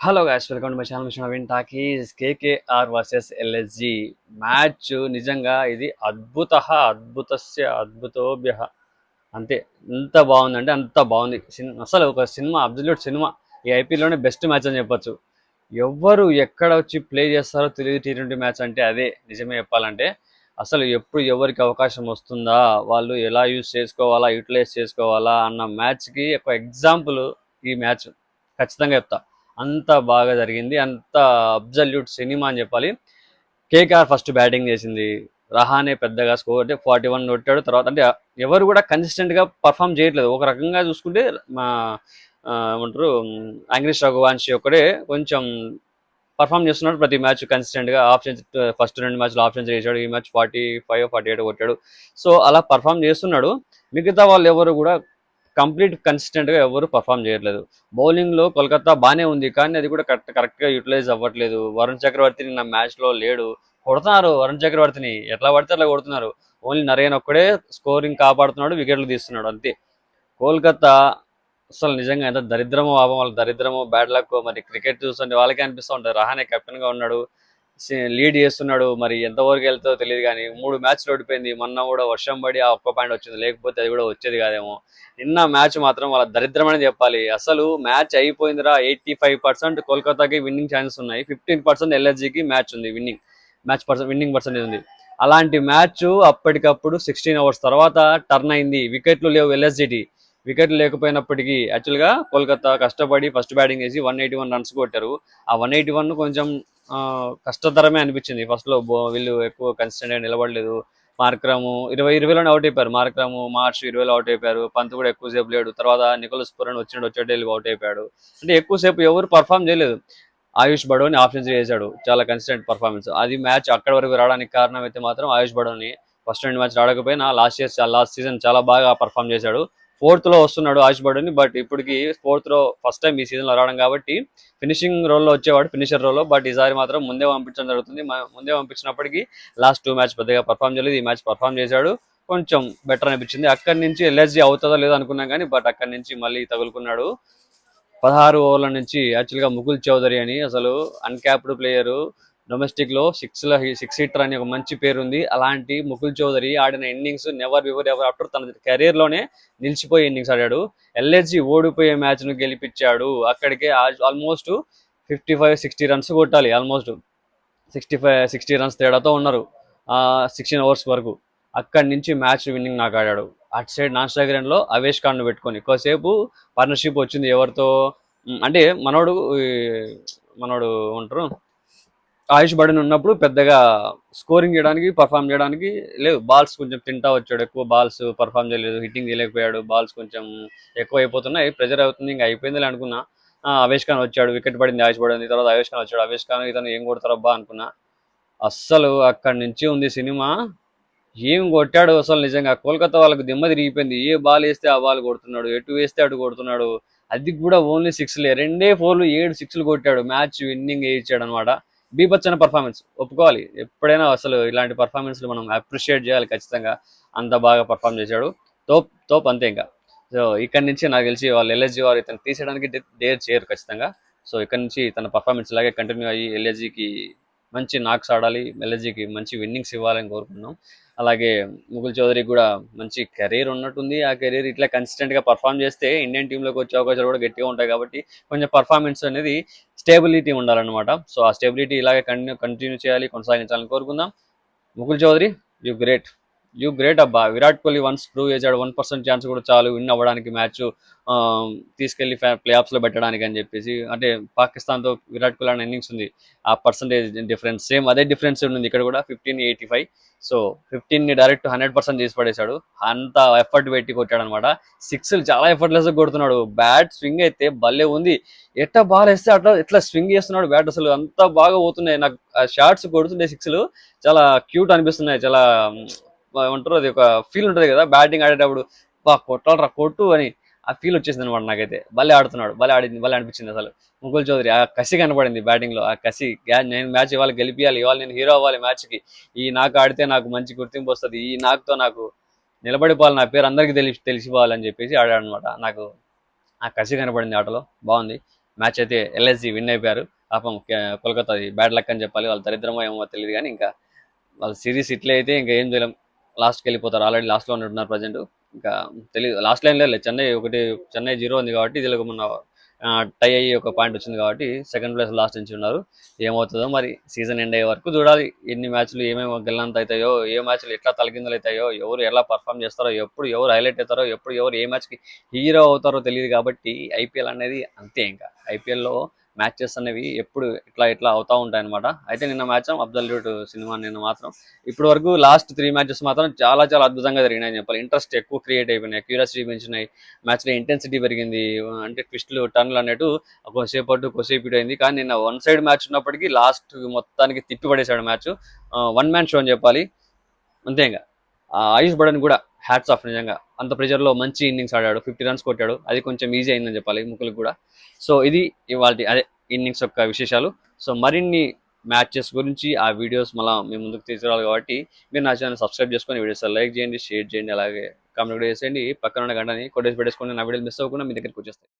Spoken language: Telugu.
Hello guys, welcome to my channel machine Naveen talkies. KKR versus LSG match నిజంగా ఇది అద్భుతస్య అద్భుతోభ్య. అంతే, ఎంత బాగుందంటే అంత బాగుంది. అసలు ఒక సినిమా, అబ్జల్యూట్ సినిమా. ఈ ఐపీఎల్లోనే బెస్ట్ మ్యాచ్ అని చెప్పొచ్చు. ఎవ్వరు ఎక్కడ వచ్చి ప్లే చేస్తారో తెలియదు. టీ20 మ్యాచ్ అంటే అదే. నిజమే చెప్పాలంటే అసలు ఎప్పుడు ఎవరికి అవకాశం వస్తుందా, వాళ్ళు ఎలా యూటిలైజ్ చేసుకోవాలా అన్న మ్యాచ్కి ఒక ఎగ్జాంపుల్ ఈ మ్యాచ్. ఖచ్చితంగా చెప్తా, అంత బాగా జరిగింది. అంత అబ్జల్యూట్ సినిమా అని చెప్పాలి. కేకేఆర్ ఫస్ట్ బ్యాటింగ్ చేసింది. రహానే పెద్దగా స్కోర్ అంటే 41 కొట్టాడు. తర్వాత అంటే ఎవరు కూడా కన్సిస్టెంట్గా పర్ఫామ్ చేయట్లేదు. ఒక రకంగా చూసుకుంటే మా ఏమంటారు, యాంగ్రీష్ రఘువంశీ ఒక్కడే కొంచెం పర్ఫామ్ చేస్తున్నాడు ప్రతి మ్యాచ్ కన్సిస్టెంట్గా. ఆప్షన్స్ ఫస్ట్ 2 మ్యాచ్లు ఆప్షన్స్ చేశాడు. ఈ మ్యాచ్ 45-48 కొట్టాడు. సో అలా పర్ఫామ్ చేస్తున్నాడు. మిగతా వాళ్ళు ఎవరు కూడా కంప్లీట్ కన్సిస్టెంట్గా ఎవరు పర్ఫామ్ చేయట్లేదు. బౌలింగ్లో కోల్కతా బాగానే ఉంది, కానీ అది కూడా కరెక్ట్గా యూటిలైజ్ అవ్వట్లేదు. వరుణ్ చక్రవర్తి నిన్న మ్యాచ్లో లేడు. కొడుతున్నారు వరుణ్ చక్రవర్తిని, ఎట్లా పడితే అట్లా కొడుతున్నారు. ఓన్లీ నరేన్ ఒక్కడే స్కోరింగ్ కాపాడుతున్నాడు, వికెట్లు తీస్తున్నాడు, అంతే. కోల్కతా అసలు నిజంగా ఎంత దరిద్రమో పాపం, వాళ్ళ దరిద్రమో బ్యాడ్ లక్. మరి క్రికెట్ చూస్తుంటే వాళ్ళకే అనిపిస్తూ ఉంటుంది. రహానే కెప్టెన్గా ఉన్నాడు, లీడ్ చేస్తున్నాడు. మరి ఎంతవరకు వెళ్తుందో తెలియదు, కానీ 3 మ్యాచ్లు ఓడిపోయింది. మొన్న కూడా వర్షం పడి ఆ ఒక్క పాయింట్ వచ్చింది, లేకపోతే అది కూడా వచ్చేది కాదేమో. నిన్న మ్యాచ్ మాత్రం వాళ్ళ దరిద్రమని చెప్పాలి. అసలు మ్యాచ్ అయిపోయిందిరా, 85% కోల్కతాకి విన్నింగ్ ఛాన్సెస్ ఉన్నాయి, 15% ఎల్ఎస్జికి మ్యాచ్ ఉంది, విన్నింగ్ పర్సెంటేజ్ ఉంది. అలాంటి మ్యాచ్ అప్పటికప్పుడు 16 అవర్స్ తర్వాత టర్న్ అయింది. వికెట్లు లేవు ఎల్ఎస్జిటి. వికెట్లు లేకపోయినప్పటికీ యాక్చువల్గా కోల్కతా కష్టపడి ఫస్ట్ బ్యాటింగ్ చేసి 181 రన్స్ కొట్టారు. ఆ 181 కొంచెం కష్టతరమే అనిపించింది. ఫస్ట్లో వీళ్ళు ఎక్కువ కన్సిస్టెంట్గా నిలబడలేదు. మార్క్రము 20లోనే అవుట్ అయిపోయారు. మార్చ్ 20లో అవుట్ అయిపోయారు. పంత్ కూడా ఎక్కువసేపు లేడు. తర్వాత నికోలస్ పురన్ వచ్చేటే అవుట్ అయిపోయాడు. అంటే ఎక్కువసేపు ఎవరు పర్ఫామ్ చేయలేదు. ఆయుష్ బడోని ఆప్షన్స్ చేశాడు, చాలా కన్సిస్టెంట్ పర్ఫార్మెన్స్. అది మ్యాచ్ అక్కడి వరకు రావడానికి కారణం అయితే మాత్రం ఆయుష్ బడోని. ఫస్ట్ 2 మ్యాచ్ ఆడకపోయినా లాస్ట్ సీజన్ చాలా బాగా పర్ఫామ్ చేశాడు. 4th లో వస్తున్నాడు ఆయుష్ బడోని, బట్ ఇప్పటికి 4th లో ఫస్ట్ టైం ఈ సీజన్లో రావడం కాబట్టి ఫినిషింగ్ రోల్లో వచ్చేవాడు, ఫినిషర్ రోల్లో. బట్ ఈసారి మాత్రం ముందే పంపించడం జరుగుతుంది. ముందే పంపించినప్పటికీ లాస్ట్ 2 మ్యాచ్ పెద్దగా పర్ఫామ్ చేయలేదు. ఈ మ్యాచ్ పర్ఫామ్ చేశాడు, కొంచెం బెటర్ అనిపించింది. అక్కడి నుంచి ఎల్ఎస్జీ అవుతుందో లేదో అనుకున్నాం కానీ, బట్ అక్కడి నుంచి మళ్ళీ తగులుకున్నాడు. 16 ఓవర్ల నుంచి యాక్చువల్గా ముకుల్ చౌదరి అని అసలు అన్క్యాప్డ్ ప్లేయరు, డొమెస్టిక్లో సిక్స్ హిట్టర్ అని ఒక మంచి పేరుంది. అలాంటి ముకుల్ చౌదరి ఆడిన ఇన్నింగ్స్ నెవర్ ఎవర్ ఆఫ్టర్ తన కెరీర్లోనే నిలిచిపోయే ఇన్నింగ్స్ ఆడాడు. ఎల్ఎస్జి ఓడిపోయే మ్యాచ్ను గెలిపించాడు. అక్కడికే ఆల్మోస్ట్ 55-60 రన్స్ కొట్టాలి. ఆల్మోస్ట్ 60 రన్స్ తేడాతో ఉన్నారు 16 ఓవర్స్ వరకు. అక్కడి నుంచి మ్యాచ్ విన్నింగ్ నాకు ఆడాడు. అటు సైడ్ నాన్ స్ట్రైకర్ లో అవేష్ ఖాన్ పెట్టుకొని ఎక్కువసేపు పార్ట్నర్షిప్ వచ్చింది. ఎవరితో అంటే మనోడు ఉంటారు ఆయుష్ బడన్ ఉన్నప్పుడు పెద్దగా స్కోరింగ్ చేయడానికి పర్ఫామ్ చేయడానికి లేదు. బాల్స్ కొంచెం తింటా వచ్చాడు, ఎక్కువ బాల్స్ పర్ఫామ్ చేయలేదు, హిట్టింగ్ చేయలేకపోయాడు. బాల్స్ కొంచెం ఎక్కువ అయిపోతున్నాయి, ప్రెజర్ అవుతుంది, ఇంకా అయిపోయింది అనుకున్నా. అవేష్ ఖాన్ వచ్చాడు, వికెట్ పడింది ఆయుష్ బడన్ తర్వాత అవేష్ ఖాన్ వచ్చాడు. అవేష్ ఖాన్ ఇతను ఏం కొడతారబ్బా అనుకున్నా. అస్సలు అక్కడి నుంచి ఉంది సినిమా. ఏం కొట్టాడు అసలు, నిజంగా కోల్కతా వాళ్ళకి దిమ్మ తిరిగిపోయింది. ఏ బాల్ వేస్తే ఆ బాల్ కొడుతున్నాడు, ఎటు వేస్తే అటు కొడుతున్నాడు. అది కూడా ఓన్లీ 6లే, 2 4 7 6లు కొట్టాడు. మ్యాచ్ విన్నింగ్ ఇచ్చాడు అనమాట. బీభత్సన పర్ఫార్మెన్స్ ఒప్పుకోవాలి. ఎప్పుడైనా అసలు ఇలాంటి పర్ఫార్మెన్స్లు మనం అప్రిషియేట్ చేయాలి ఖచ్చితంగా. అంత బాగా పర్ఫామ్ చేశాడు. తోప్ అంతే ఇంకా. సో ఇక్కడ నుంచి నాకు తెలిసి వాళ్ళు ఎల్ఎస్జీ వారు ఇతను తీసేయడానికి డేర్ చేయరు ఖచ్చితంగా. సో ఇక్కడ నుంచి తన పర్ఫార్మెన్స్ ఇలాగే కంటిన్యూ అయ్యి ఎల్ఎస్జీకి మంచి నాక్స్ ఆడాలి, ఎల్ఎస్జీకి మంచి విన్నింగ్స్ ఇవ్వాలని కోరుకున్నాం. అలాగే ముకుల్ చౌదరికి కూడా మంచి కెరీర్ ఉన్నట్టుంది. ఆ కెరీర్ ఇట్లా కన్సిస్టెంట్గా పర్ఫామ్ చేస్తే ఇండియన్ టీంలోకి వచ్చే అవకాశాలు కూడా గట్టిగా ఉంటాయి. కాబట్టి కొంచెం పర్ఫార్మెన్స్ అనేది స్టేబిలిటీ ఉండాలన్నమాట. సో ఆ స్టేబిలిటీ ఇలాగే కంటిన్యూ చేయాలి, కొనసాగించాలని కోరుకుందాం. ముకుల్ చౌదరి, యూ గ్రేట్ అబ్బా. విరాట్ కోహ్లీ వన్స్ ప్రూవ్ చేశాడు, 1% ఛాన్స్ కూడా చాలు విన్ అవ్వడానికి మ్యాచ్ తీసుకెళ్లి ప్లే ఆఫ్స్ లో పెట్టడానికి అని చెప్పేసి. అంటే పాకిస్తాన్ తో విరాట్ కోహ్లీ అనే ఇన్నింగ్స్ ఉంది, ఆ పర్సంటేజ్ డిఫరెన్స్ సేమ్ అదే డిఫరెన్స్ ఉంది ఇక్కడ కూడా 15-85. సో 15ని డైరెక్ట్ 100% చేసి పడేశాడు. అంత ఎఫర్ట్ పెట్టి కొట్టాడు అనమాట. 6లు చాలా ఎఫర్ట్లెస్ కొడుతున్నాడు. బ్యాట్ స్వింగ్ అయితే భలే ఉంది. ఎట్లా బాల్ వేస్తే అట్లా ఎట్లా స్వింగ్ చేస్తున్నాడు బ్యాట్, అసలు అంత బాగా పోతున్నాయి. నాకు షార్ట్స్ కొడుతుండే 6లు చాలా క్యూట్ అనిపిస్తున్నాయి. చాలా ఏమంటారు, అది ఒక ఫీల్ ఉంటుంది కదా బ్యాటింగ్ ఆడేటప్పుడు, బా కొట్టాలరా కొట్టు అని ఆ ఫీల్ వచ్చేసింది అనమాట నాకైతే. భలే ఆడుతున్నాడు, భలే అనిపించింది అసలు. ముకుల్ చౌదరి ఆ కసి కనపడింది బ్యాటింగ్ లో. ఆ కసి, నేను మ్యాచ్ ఇవాళ గెలిపియాలి, ఇవాళ నేను హీరో అవ్వాలి మ్యాచ్ కి, ఈ నాకు ఆడితే నాకు మంచి గుర్తింపు వస్తుంది, ఈ నాకుతో నాకు నిలబడిపోవాలి, నా పేరు అందరికీ తెలిసిపోవాలని చెప్పేసి ఆడాడు అనమాట. నాకు ఆ కసి కనపడింది ఆటలో, బాగుంది. మ్యాచ్ అయితే ఎల్ఎస్జి విన్ అయిపోయారు. పాపం కోల్కతా బ్యాడ్ లక్ అని చెప్పాలి, వాళ్ళ దరిద్రమో ఏమో తెలియదు కానీ ఇంకా వాళ్ళ సిరీస్ ఇట్లే అయితే ఇంకా ఏం చేయలేం. లాస్ట్కి వెళ్ళిపోతారు, ఆల్రెడీ లాస్ట్లో ఉంటున్నారు ప్రజెంట్. ఇంకా తెలియదు, లాస్ట్ లైన్ లేదు, చెన్నై 0 ఉంది కాబట్టి ఇది మొన్న టై అయ్యి ఒక పాయింట్ వచ్చింది కాబట్టి సెకండ్ ప్లేస్ లాస్ట్ నుంచి ఉన్నారు. ఏమవుతుందో మరి సీజన్ ఎండ్ అయ్యే వరకు చూడాలి, ఎన్ని మ్యాచ్లు ఏమేమి గెలంత అవుతాయో, ఏ మ్యాచ్లు ఎట్లా తలకిందులు అవుతాయో, ఎవరు ఎలా పర్ఫామ్ చేస్తారో, ఎప్పుడు ఎవరు హైలైట్ అవుతారో, ఎప్పుడు ఎవరు ఏ మ్యాచ్కి హీరో అవుతారో తెలియదు కాబట్టి ఐపీఎల్ అనేది అంతే. ఇంకా ఐపీఎల్లో మ్యాచెస్ అనేవి ఎప్పుడు ఇట్లా ఇట్లా అవుతూ ఉంటాయి అనమాట. అయితే నిన్న మ్యాచ్ అబ్సల్యూట్ సినిమా, నిన్న మాత్రం ఇప్పటి వరకు లాస్ట్ 3 మ్యాచెస్ మాత్రం చాలా చాలా అద్భుతంగా జరిగినాయని చెప్పాలి. ఇంట్రెస్ట్ ఎక్కువ క్రియేట్ అయిపోయినాయి, క్యూరియాసిటీ పెంచినాయి, మ్యాచ్లో ఇంటెన్సిటీ పెరిగింది, అంటే ట్విస్టులు టర్న్లు అన్నట్టు కొద్దిసేపు ఇటు అయింది. కానీ నిన్న వన్ సైడ్ మ్యాచ్ ఉన్నప్పటికీ లాస్ట్ మొత్తానికి తిప్పి పడేశాడు మ్యాచ్. వన్ మ్యాన్ షో అని చెప్పాలి అంతే. ఇంకా ఆయుష్ బడన్ కూడా హ్యాట్స్ ఆఫ్, నిజంగా అంత ప్రెజర్లో మంచి ఇన్నింగ్స్ ఆడాడు, 50 రన్స్ కొట్టాడు, అది కొంచెం ఈజీ అయిందని చెప్పాలి ముక్కులకు కూడా. సో ఇది ఇవాళ అదే ఇన్నింగ్స్ యొక్క విశేషాలు. సో మరిన్ని మ్యాచెస్ గురించి ఆ వీడియోస్ మళ్ళీ మేము ముందుకు తీసుకురావాలి కాబట్టి మీరు నా ఛానల్ సబ్స్క్రైబ్ చేసుకొని వీడియోస్ లైక్ చేయండి, షేర్ చేయండి, అలాగే కామెంట్ కూడా చేసేయండి. పక్కన ఉన్న గంటని కొట్టేసి పెట్టేసుకొని నా వీడియోలు మిస్ అవ్వకుండా మీ దగ్గరికి వచ్చేస్తాయి.